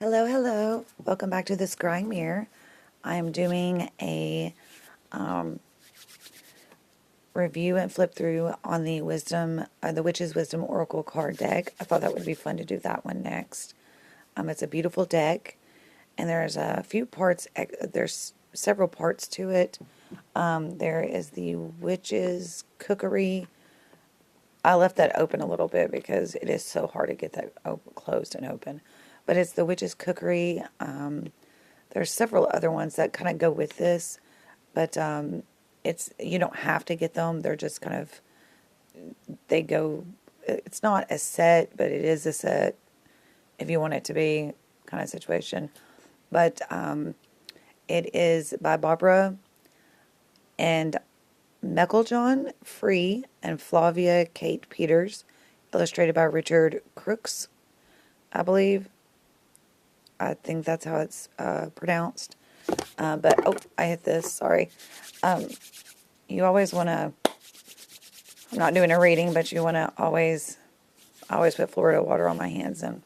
Hello, hello. Welcome back to the Scrying Mirror. I'm doing a review and flip through on the the Witch's Wisdom Oracle card deck. I thought that would be fun to do that one next. It's a beautiful deck, and there's a few parts. There's several parts to it. There is the Witch's Cookery. I left that open a little bit because it is so hard to get that closed and open. But it's the Witch's Cookery. There's several other ones that kind of go with this, but you don't have to get them. They're just kind of, they go, it's not a set, but it is a set if you want it to be kind of situation. But it is by Barbara and MEIKLEJOHN Free and Flavia Kate Peters, illustrated by Richard Crooks, I believe. I think that's how it's pronounced. But, oh, I hit this, sorry. You always want to, I'm not doing a reading, but you want to always put Florida water on my hands and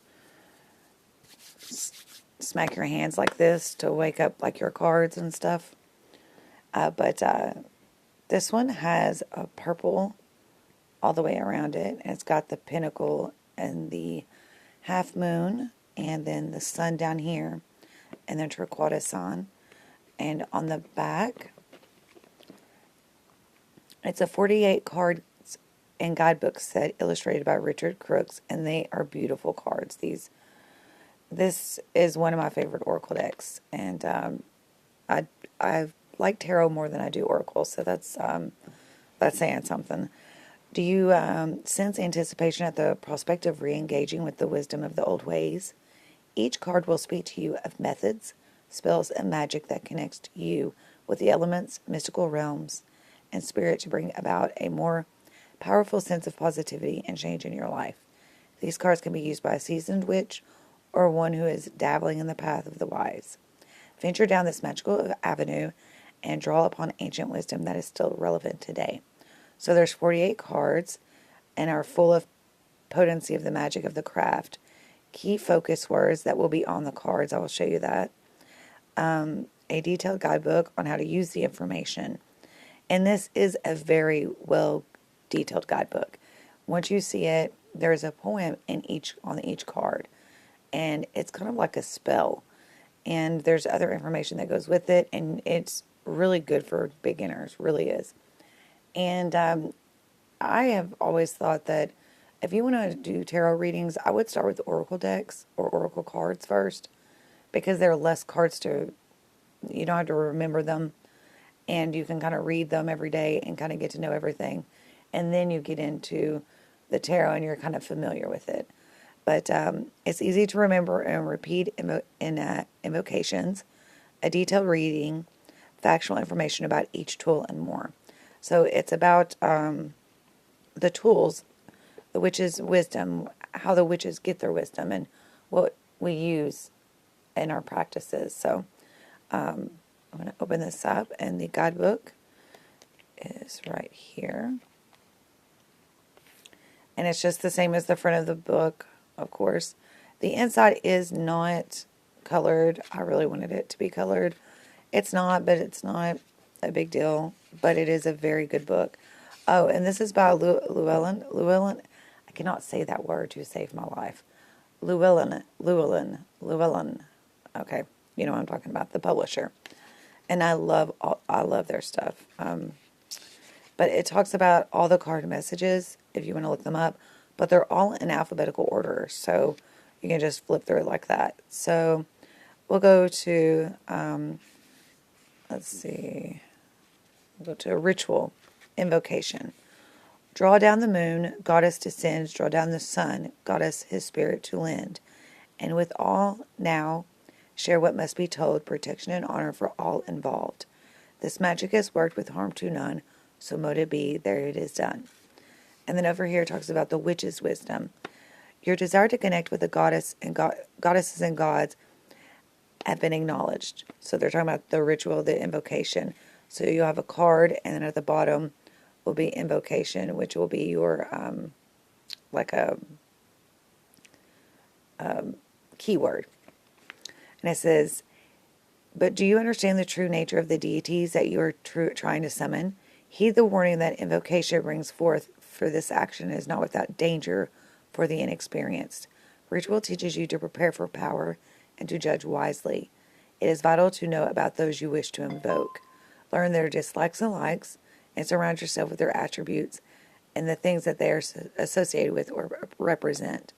smack your hands like this to wake up like your cards and stuff. But this one has a purple all the way around it. And it's got the pentacle and the half moon and then the sun down here and then turquoise sun. And on the back, it's a 48 cards and guidebook set illustrated by Richard Crooks, and they are beautiful cards. This is one of my favorite Oracle decks, and I like tarot more than I do Oracle, so that's saying something. Do you sense anticipation at the prospect of re-engaging with the wisdom of the old ways? Each card will speak to you of methods, spells, and magic that connects you with the elements, mystical realms, and spirit to bring about a more powerful sense of positivity and change in your life. These cards can be used by a seasoned witch or one who is dabbling in the path of the wise. Venture down this magical avenue and draw upon ancient wisdom that is still relevant today. So there's 48 cards and are full of potency of the magic of the craft. Key focus words that will be on the cards. I will show you that. A detailed guidebook on how to use the information. And this is a very well detailed guidebook. Once you see it, there's a poem on each card. And it's kind of like a spell. And there's other information that goes with it. And it's really good for beginners. Really is. And I have always thought that if you want to do tarot readings, I would start with Oracle decks or Oracle cards first, because there are less cards you don't have to remember them, and you can kind of read them every day and kind of get to know everything. And then you get into the tarot and you're kind of familiar with it. But it's easy to remember and repeat invocations, a detailed reading, factual information about each tool, and more. So it's about the tools, the witch's wisdom, how the witches get their wisdom, and what we use in our practices. So I'm going to open this up, and the guidebook is right here. And it's just the same as the front of the book, of course. The inside is not colored. I really wanted it to be colored. It's not, but it's not a big deal. But it is a very good book. Oh, and this is by LLEWELLYN. LLEWELLYN. I cannot say that word to save my life. LLEWELLYN. Okay, you know what I'm talking about. The publisher. And I love their stuff. But it talks about all the card messages, if you want to look them up. But they're all in alphabetical order, so you can just flip through it like that. So we'll go to, let's see, we'll go to a ritual invocation. Draw down the moon, goddess descends, draw down the sun, goddess his spirit to lend. And with all now, share what must be told, protection and honor for all involved. This magic has worked with harm to none, so mote it be, there it is done. And then over here it talks about the witch's wisdom. Your desire to connect with the goddess and goddesses and gods have been acknowledged. So they're talking about the ritual, the invocation. So you have a card, and then at the bottom will be invocation, which will be your like a keyword. And it says, but do you understand the true nature of the deities that you are trying to summon? Heed the warning that invocation brings forth, for this action is not without danger for the inexperienced. Ritual teaches you to prepare for power and to judge wisely. It is vital to know about those you wish to invoke. Learn their dislikes and likes, and surround yourself with their attributes and the things that they are associated with or represent.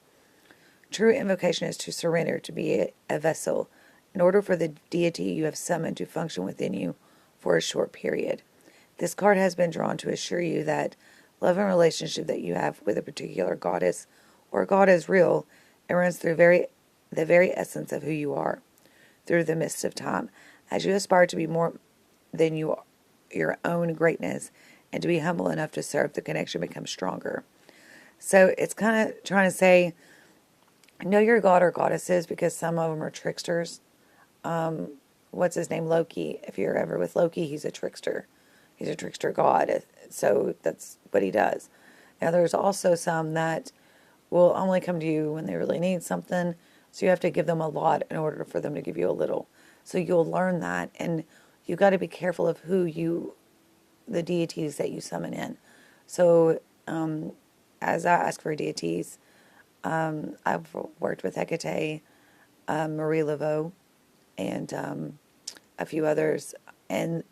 True invocation is to surrender, to be a vessel, in order for the deity you have summoned to function within you for a short period. This card has been drawn to assure you that love and relationship that you have with a particular goddess or god is real and runs through the very essence of who you are, through the mist of time. As you aspire to be more than your own greatness and to be humble enough to serve, the connection becomes stronger. So it's kind of trying to say, know your god or goddesses, because some of them are tricksters. What's his name? Loki. If you're ever with Loki, he's a trickster. He's a trickster god. So that's what he does. Now there's also some that will only come to you when they really need something. So you have to give them a lot in order for them to give you a little. So you'll learn that, and you got to be careful of the deities that you summon in. So as I ask for deities, I've worked with Hecate, Marie Laveau, and a few others, and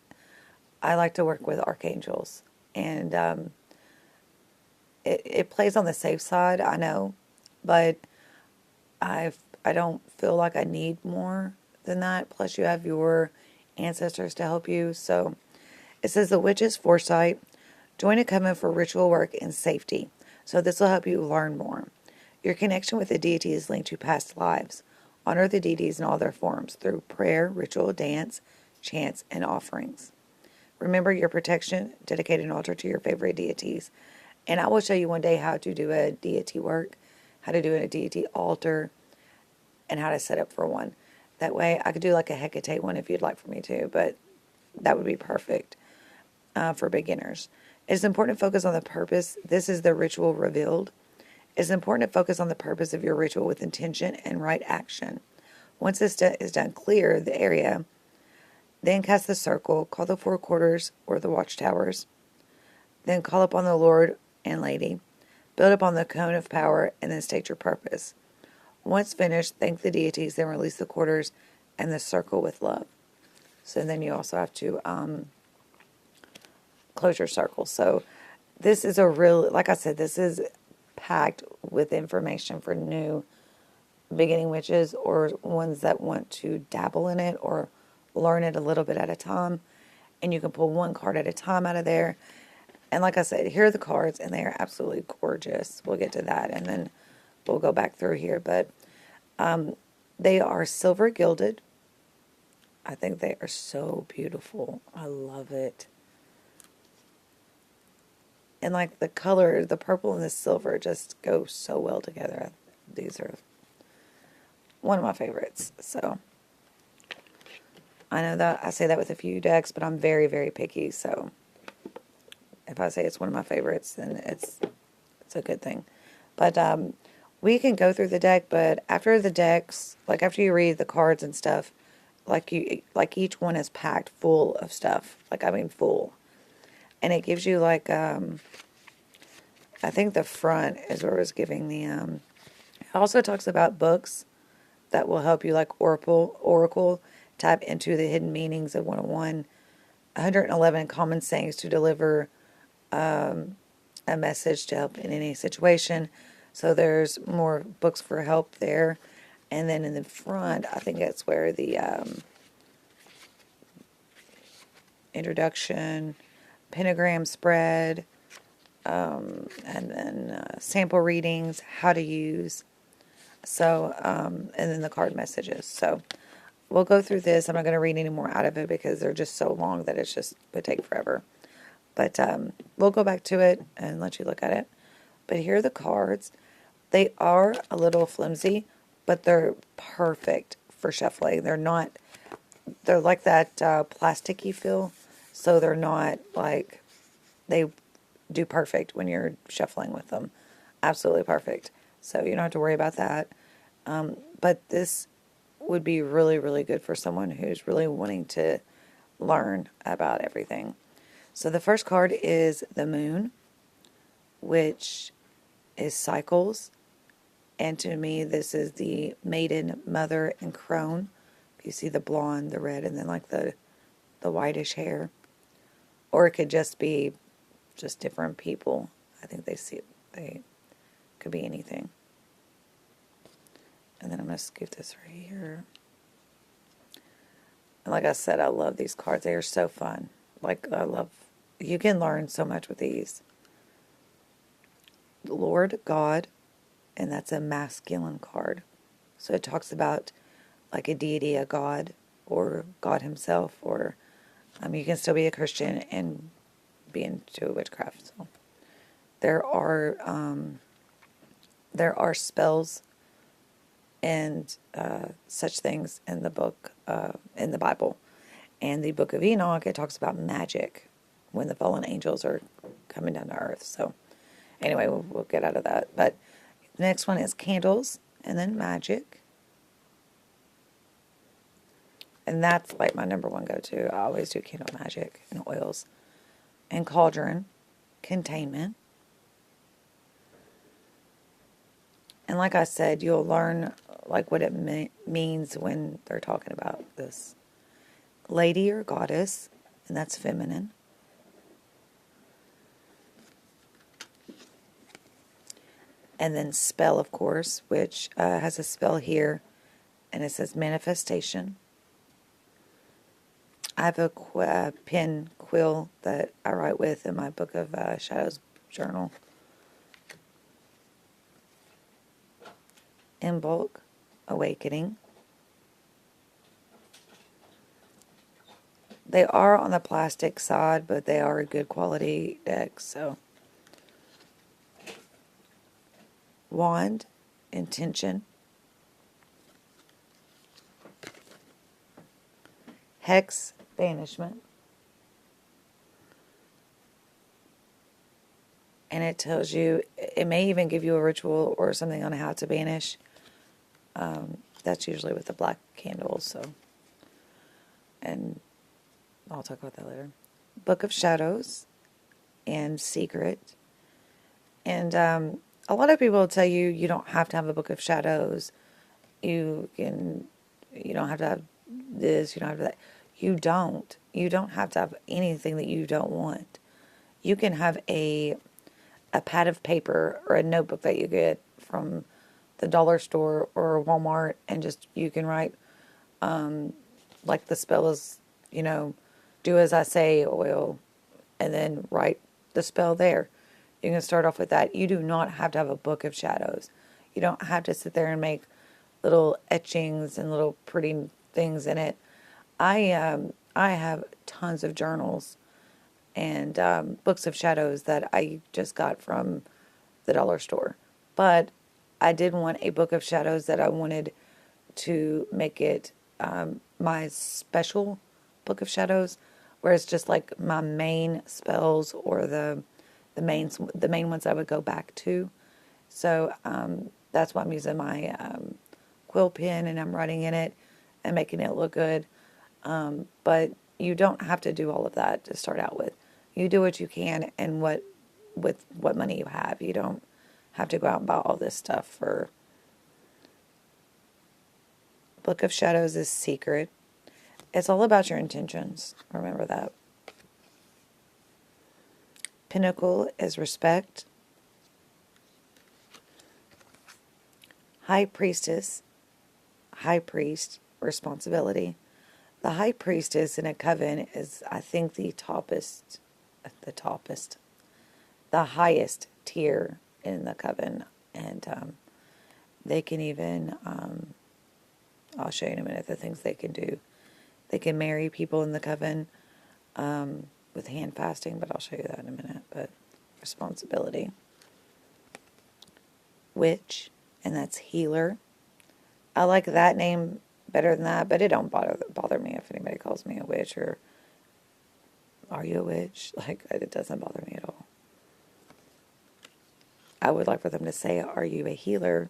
I like to work with archangels, and it plays on the safe side, I know, but I don't feel like I need more than that. Plus, you have your ancestors to help you. So it says the witch's foresight. Join a coven for ritual work and safety. So this will help you learn more. Your connection with the deity is linked to past lives. Honor the deities in all their forms through prayer, ritual, dance, chants, and offerings. Remember your protection. Dedicate an altar to your favorite deities. And I will show you one day how to do a deity work, how to do a deity altar, and how to set up for one. That way I could do like a Hecate one if you'd like for me to, but that would be perfect for beginners. It's important to focus on the purpose. This is the ritual revealed. It's important to focus on the purpose of your ritual with intention and right action. Once this is done, clear the area. Then cast the circle, call the four quarters or the watchtowers. Then call upon the Lord and Lady. Build upon the cone of power, and then state your purpose. Once finished, thank the deities, then release the quarters and the circle with love. So then you also have to close your circle. So this is like I said, this is packed with information for new beginning witches or ones that want to dabble in it or learn it a little bit at a time. And you can pull one card at a time out of there. And like I said, here are the cards, and they are absolutely gorgeous. We'll get to that, and then we'll go back through here. But they are silver gilded. I think they are so beautiful. I love it. And like the color, the purple and the silver just go so well together. These are one of my favorites. So I know that I say that with a few decks, but I'm very, very picky. So if I say it's one of my favorites, then it's a good thing. But we can go through the deck, but after the decks, like after you read the cards and stuff, like each one is packed full of stuff. Like, I mean, full. And it gives you like, I think the front is where it was giving the, it also talks about books that will help you, like Oracle, tap into the hidden meanings of 101, 111 common sayings to deliver a message to help in any situation. So there's more books for help there. And then in the front, I think that's where the introduction, pentagram spread, and then sample readings, how to use, so, and then the card messages. So we'll go through this. I'm not going to read any more out of it because they're just so long that it's just would take forever. But we'll go back to it and let you look at it. But here are the cards. They are a little flimsy, but they're perfect for shuffling. They're like that plasticky feel. So they're not like, they do perfect when you're shuffling with them. Absolutely perfect. So you don't have to worry about that. But this would be really, really good for someone who's really wanting to learn about everything. So the first card is the Moon, which is cycles. And to me, this is the Maiden, Mother, and Crone. You see the blonde, the red, and then like the whitish hair. Or it could just be just different people. I think they could be anything. And then I'm going to scoot this right here. And like I said, I love these cards. They are so fun. Like, you can learn so much with these. Lord God, and that's a masculine card. So it talks about like a deity, a god, or God himself, or you can still be a Christian and be into witchcraft. So there are spells and such things in the book, in the Bible. And the book of Enoch, it talks about magic when the fallen angels are coming down to earth. So anyway, we'll get out of that. But the next one is candles and then magic. And that's like my number one go-to. I always do candle magic and oils. And cauldron, containment. And like I said, you'll learn like what it means when they're talking about this. Lady or goddess, and that's feminine. And then spell, of course, which has a spell here, and it says manifestation. I have a pen quill that I write with in my Book of Shadows journal. In bulk, awakening. They are on the plastic side, but they are a good quality deck, so. Wand, intention. Hex, banishment. And it tells you, it may even give you a ritual or something on how to banish. That's usually with the black candles, so. And I'll talk about that later. Book of Shadows and Secret. And a lot of people will tell you you don't have to have a Book of Shadows. You don't have to have this, you don't have to that. You don't. You don't have to have anything that you don't want. You can have a pad of paper or a notebook that you get from the dollar store or Walmart, and just you can write like the spell is, do as I say, oil, and then write the spell there. You can start off with that. You do not have to have a Book of Shadows. You don't have to sit there and make little etchings and little pretty things in it. I have tons of journals and books of shadows that I just got from the dollar store. But I did want a Book of Shadows that I wanted to make it my special Book of Shadows, where it's just like my main spells or the main ones I would go back to. So that's why I'm using my quill pen and I'm writing in it and making it look good. But you don't have to do all of that to start out with. You do what you can and with what money you have. You don't have to go out and buy all this stuff for. Book of Shadows is secret. It's all about your intentions. Remember that. Pinnacle is respect. High Priestess, High Priest, responsibility. The High Priestess in a coven is, I think, the highest tier in the coven. And they can even, I'll show you in a minute the things they can do. They can marry people in the coven with hand fasting, but I'll show you that in a minute. But responsibility. Witch, and that's healer. I like that name better than that, but it don't bother me if anybody calls me a witch or are you a witch? Like, it doesn't bother me at all. I would like for them to say, are you a healer?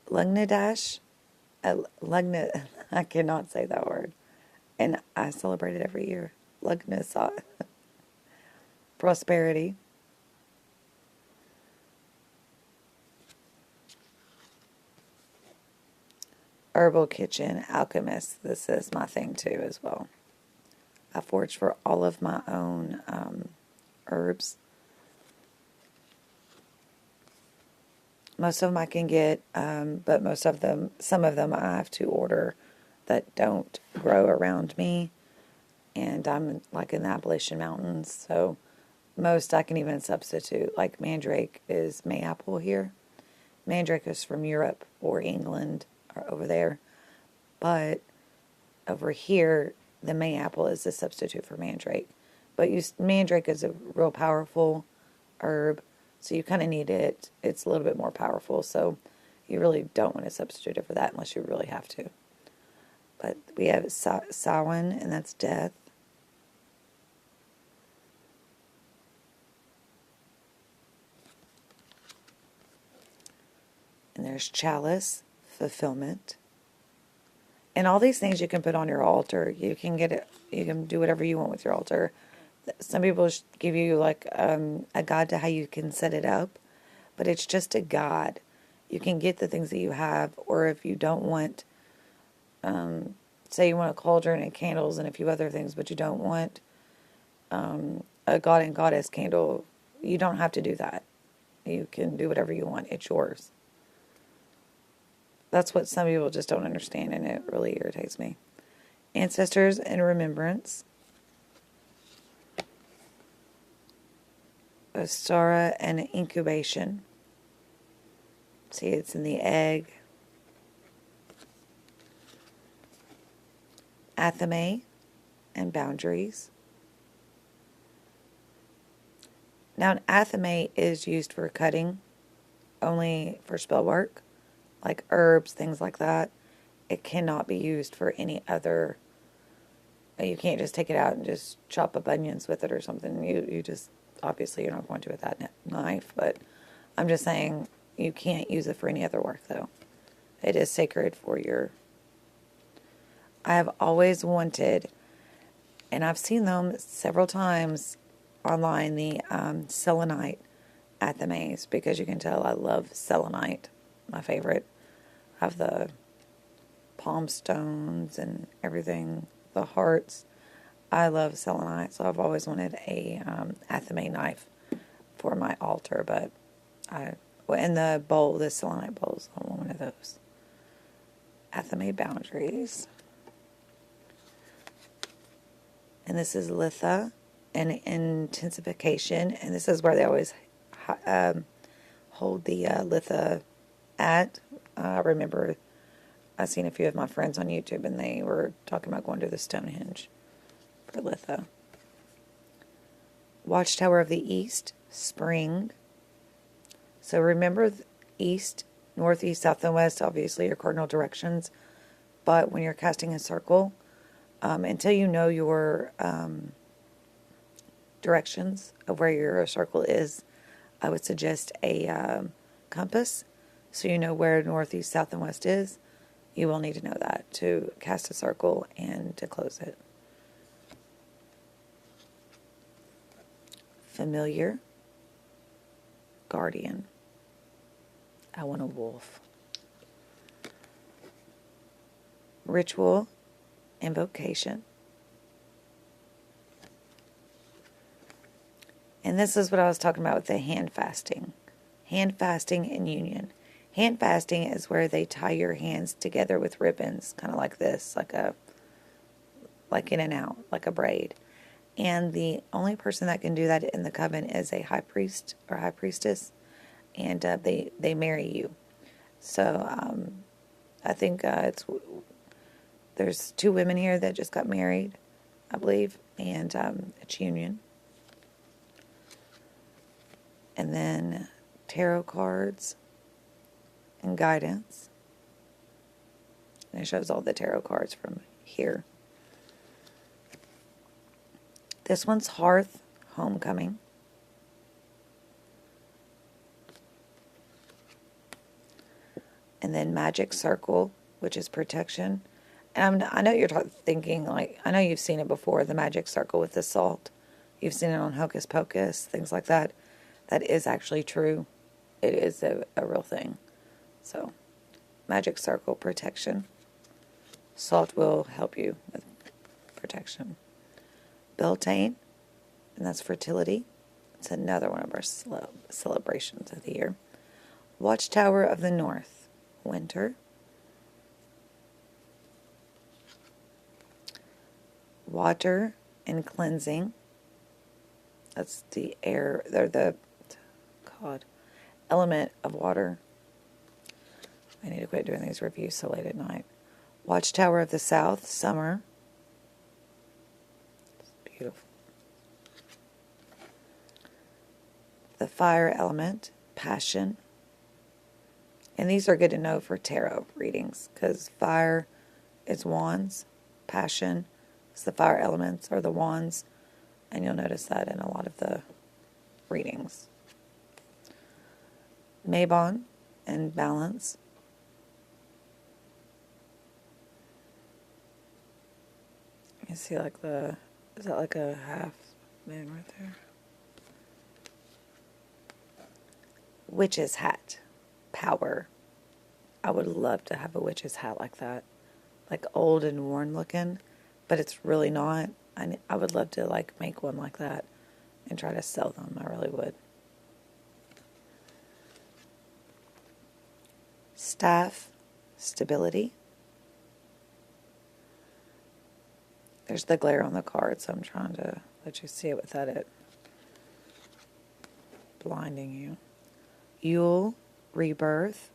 Lungnadash, Lugna, I cannot say that word. And I celebrate it every year. Lugness, prosperity. Herbal Kitchen, Alchemist. This is my thing too as well. I forage for all of my own herbs. Most of them I can get, but some of them I have to order that don't grow around me. And I'm like in the Appalachian Mountains, so most I can even substitute. Like mandrake is mayapple here. Mandrake is from Europe or England or over there. But over here, the mayapple is a substitute for mandrake. But mandrake is a real powerful herb, so you kind of need it. It's a little bit more powerful, so you really don't want to substitute it for that unless you really have to. But we have Samhain, and that's death. And there's chalice, fulfillment. And all these things you can put on your altar. You can get it. You can do whatever you want with your altar. Some people give you like a guide to how you can set it up, but it's just a guide. You can get the things that you have, or if you don't want, say you want a cauldron and candles and a few other things, but you don't want a god and goddess candle, you don't have to do that. You can do whatever you want. It's yours. That's what some people just don't understand, and it really irritates me. Ancestors and remembrance. Ostara and incubation. See, it's in the egg. Athame and boundaries. Now, an athame is used for cutting, only for spell work, like herbs, things like that. It cannot be used for any other. You can't just take it out and just chop up onions with it or something. You just, obviously you're not going to with that knife, but I'm just saying you can't use it for any other work, though. It is sacred for your... I have always wanted, and I've seen them several times online, the selenite athames, because you can tell I love selenite, my favorite. I have the palm stones and everything, the hearts. I love selenite, so I've always wanted a athame knife for my altar, but in the bowl, the selenite bowls, I want one of those. Athame boundaries. And this is litha and intensification, and this is where they always hold the litha at. I remember I've seen a few of my friends on YouTube, and they were talking about going to the Stonehenge for litha. Watchtower of the East, spring. So remember, east, northeast, south, and west, obviously, are cardinal directions. But when you're casting a circle, until you know your directions of where your circle is, I would suggest a compass, so you know where northeast, south, and west is. You will need to know that to cast a circle and to close it. Familiar, guardian. I want a wolf. Ritual, invocation. And this is what I was talking about with the hand fasting. Hand fasting and union. Hand fasting is where they tie your hands together with ribbons, kind of like this, like in and out, like a braid. And the only person that can do that in the coven is a high priest or high priestess, and they marry you. So I think there's 2 women here that just got married, I believe, and it's union. And then tarot cards and guidance. And it shows all the tarot cards from here. This one's Hearth, Homecoming. And then Magic Circle, which is protection. And I know you're thinking, like, I know you've seen it before, the magic circle with the salt. You've seen it on Hocus Pocus, things like that. That is actually true. It is a real thing. So, magic circle, protection. Salt will help you with protection. Beltane, and that's fertility. It's another one of our celebrations of the year. Watchtower of the North, winter. Water and cleansing. That's the air, or the element of water. I need to quit doing these reviews so late at night. Watchtower of the South, summer. It's beautiful. The fire element, passion. And these are good to know for tarot readings, because fire is wands, passion is the fire elements or the wands, and you'll notice that in a lot of the readings. Mabon and balance. You see, like is that like a half moon right there? Witch's hat, power. I would love to have a witch's hat like that, like old and worn looking, but it's really not. I would love to like make one like that and try to sell them. I really would. Staff, stability. There's the glare on the card, so I'm trying to let you see it without it blinding you. Yule, rebirth.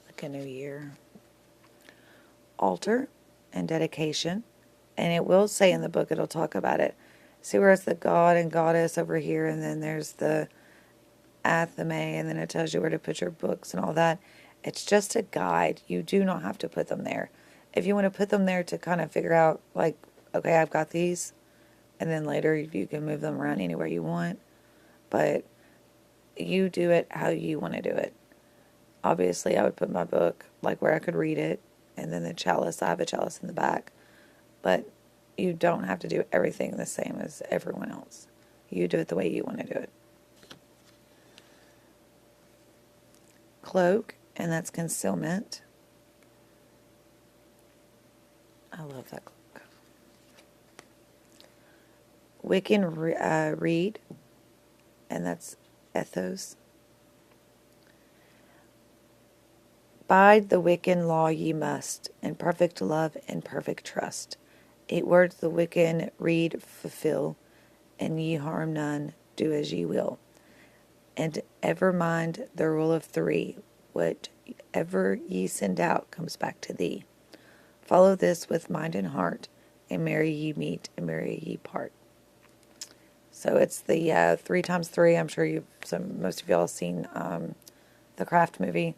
Like a new year. Altar and dedication. And it will say in the book, it'll talk about it. See where it's the god and goddess over here, and then there's the athame, and then it tells you where to put your books and all that. It's just a guide. You do not have to put them there. If you want to put them there to kind of figure out, like, okay, I've got these, and then later you can move them around anywhere you want, but you do it how you want to do it. Obviously, I would put my book like where I could read it, and then the chalice, I have a chalice in the back, but you don't have to do everything the same as everyone else. You do it the way you want to do it. Cloak, and that's concealment. I love that cloak. Wiccan reed, and that's ethos. Bide the Wiccan law ye must, in perfect love and perfect trust. 8 words the Wiccan reed fulfill, and ye harm none, do as ye will. And ever mind the rule of 3, whatever ye send out comes back to thee. Follow this with mind and heart, and merry ye meet, and merry ye part. So it's the 3 times 3. I'm sure most of y'all have seen the Craft movie.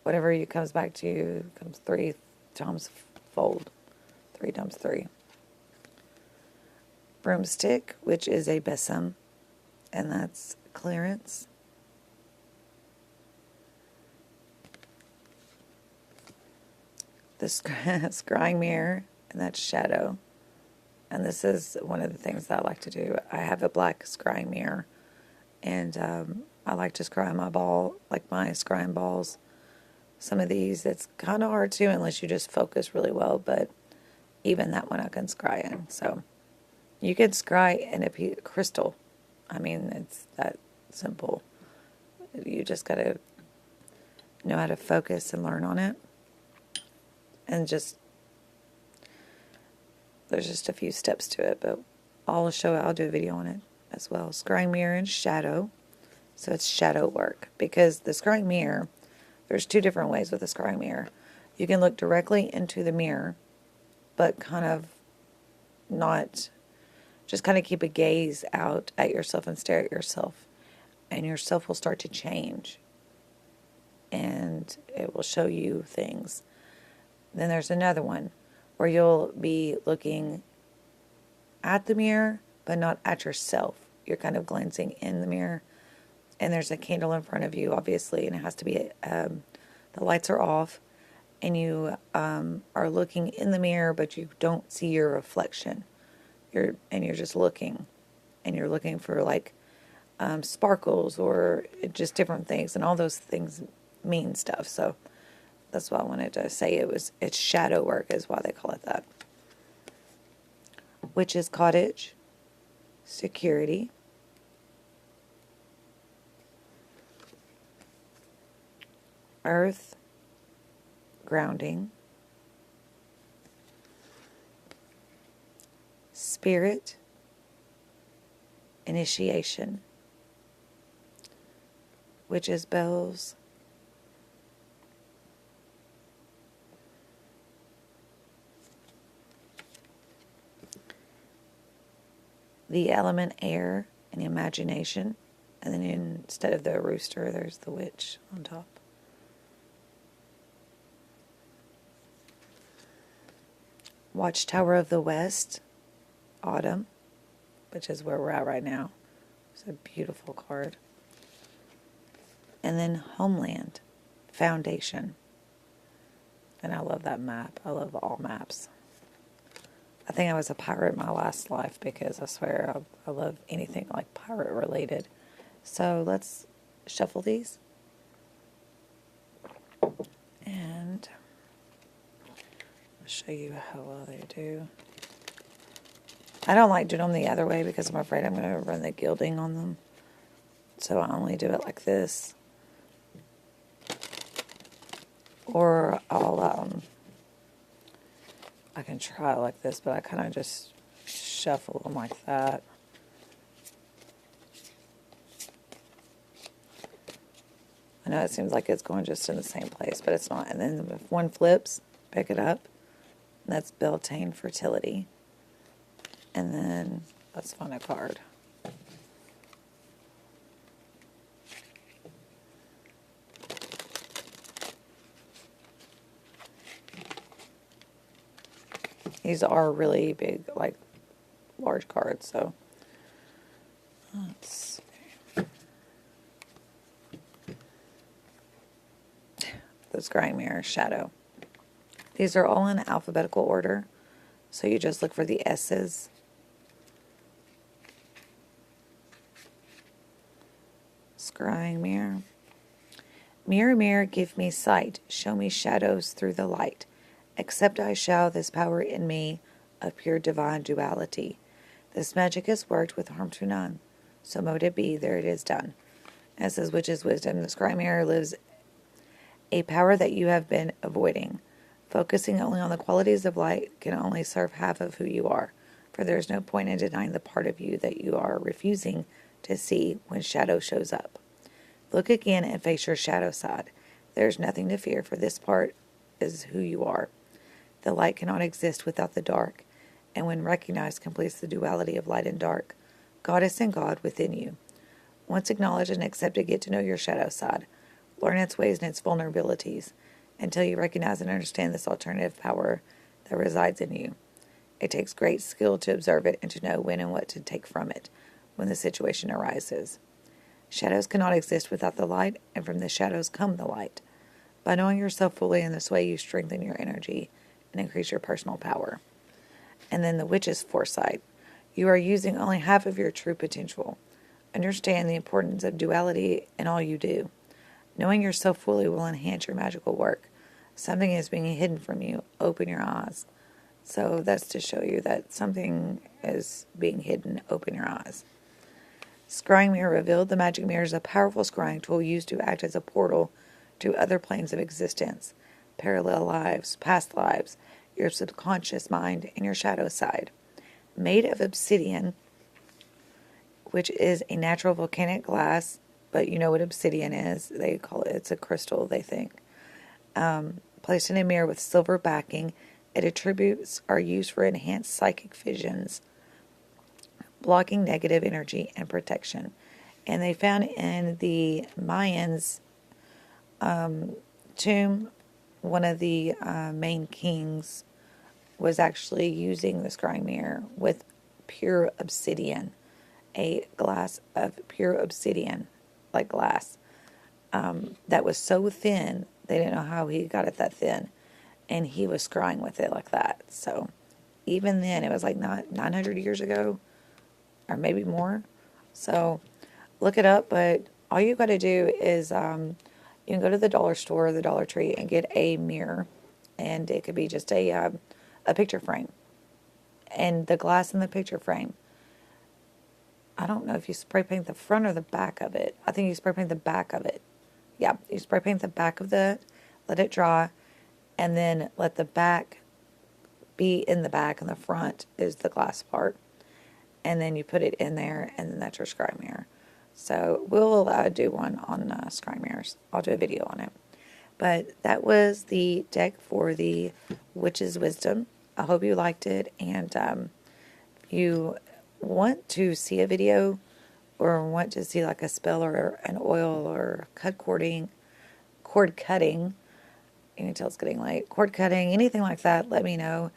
Whatever you comes back to you comes 3 times fold. 3 times 3. Broomstick, which is a besom, and that's clearance. The scrying mirror, and that's shadow. And this is one of the things that I like to do. I have a black scrying mirror, and I like to scry my scrying balls. Some of these, it's kind of hard to unless you just focus really well, but even that one I can scry in. So you can scry in a crystal. I mean, it's that simple. You just got to know how to focus and learn on it. And there's just a few steps to it, but I'll do a video on it as well. Scrying mirror and shadow. So it's shadow work, because the scrying mirror, there's 2 different ways with the scrying mirror. You can look directly into the mirror, but kind of not, just kind of keep a gaze out at yourself and stare at yourself. And yourself will start to change. And it will show you things. Then there's another one where you'll be looking at the mirror, but not at yourself. You're kind of glancing in the mirror, and there's a candle in front of you, obviously, and it has to be, the lights are off, and you are looking in the mirror, but you don't see your reflection. You're just looking, and you're looking for like sparkles or just different things, and all those things mean stuff. So that's why I wanted to say it's shadow work is why they call it that. Witch's Cottage, security, earth, grounding, spirit, initiation, witch's bells, the element air and imagination, and then instead of the rooster, there's the witch on top. Watchtower of the West, autumn, which is where we're at right now. It's a beautiful card. And then Homeland, foundation. And I love that map. I love all maps. I think I was a pirate in my last life because I swear I love anything like pirate related. So let's shuffle these. And I'll show you how well they do. I don't like doing them the other way because I'm afraid I'm going to run the gilding on them. So I only do it like this. Or I can try it like this, but I kind of just shuffle them like that. I know it seems like it's going just in the same place, but it's not. And then if one flips, pick it up. And that's Beltane Fertility. And then let's find a card. These are really big, like, large cards, so let's see. The Scrying Mirror, Shadow. These are all in alphabetical order, so you just look for the S's. Scrying Mirror. Mirror, mirror, give me sight. Show me shadows through the light. Accept I shall this power in me of pure divine duality. This magic is worked with harm to none. So mote it be, there it is done. And it says, which is wisdom. The Scrying Mirror lives a power that you have been avoiding. Focusing only on the qualities of light can only serve half of who you are, for there is no point in denying the part of you that you are refusing to see when shadow shows up. Look again and face your shadow side. There is nothing to fear, for this part is who you are. The light cannot exist without the dark, and when recognized completes the duality of light and dark, goddess and God within you. Once acknowledged and accepted, get to know your shadow side. Learn its ways and its vulnerabilities, until you recognize and understand this alternative power that resides in you. It takes great skill to observe it and to know when and what to take from it when the situation arises. Shadows cannot exist without the light, and from the shadows come the light. By knowing yourself fully in this way, you strengthen your energy and increase your personal power. And then the Witch's Foresight. You are using only half of your true potential. Understand the importance of duality in all you do. Knowing yourself fully will enhance your magical work. Something is being hidden from you. Open your eyes. So that's to show you that something is being hidden. Open your eyes. Scrying Mirror revealed. The magic mirror is a powerful scrying tool used to act as a portal to other planes of existence, parallel lives, past lives, your subconscious mind, and your shadow side. Made of obsidian, which is a natural volcanic glass, but you know what obsidian is. They call it, it's a crystal, they think. Placed in a mirror with silver backing, its attributes are used for enhanced psychic visions, blocking negative energy and protection. And they found in the Mayans' tomb, one of the main kings was actually using the scrying mirror with pure obsidian, a glass of pure obsidian, like glass, that was so thin, they didn't know how he got it that thin. And he was scrying with it like that. So even then, it was like 900 years ago, or maybe more. So look it up, but all you got to do is you can go to the dollar store or the Dollar Tree and get a mirror, and it could be just a picture frame. And the glass in the picture frame, I don't know if you spray paint the front or the back of it. I think you spray paint the back of it. Yeah, you spray paint the back of the, let it dry, and then let the back be in the back, and the front is the glass part. And then you put it in there, and then that's your scry mirror. So we'll do one on scry mirrors. I'll do a video on it. But that was the deck for the Witch's Wisdom. I hope you liked it, and if you want to see a video or want to see like a spell or an oil or cord cutting, you can tell it's getting late, cord cutting, anything like that, let me know.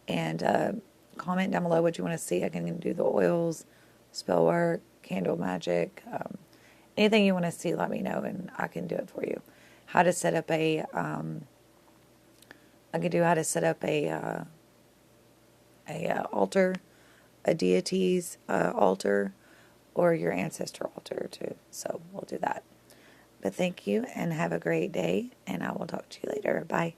And comment down below what you want to see. I can do the oils, spell work, candle magic, anything you want to see, let me know, and I can do it for you. How to set up a, I can do how to set up a altar, a deity's altar, or your ancestor altar too. So we'll do that. But thank you, and have a great day, and I will talk to you later. Bye.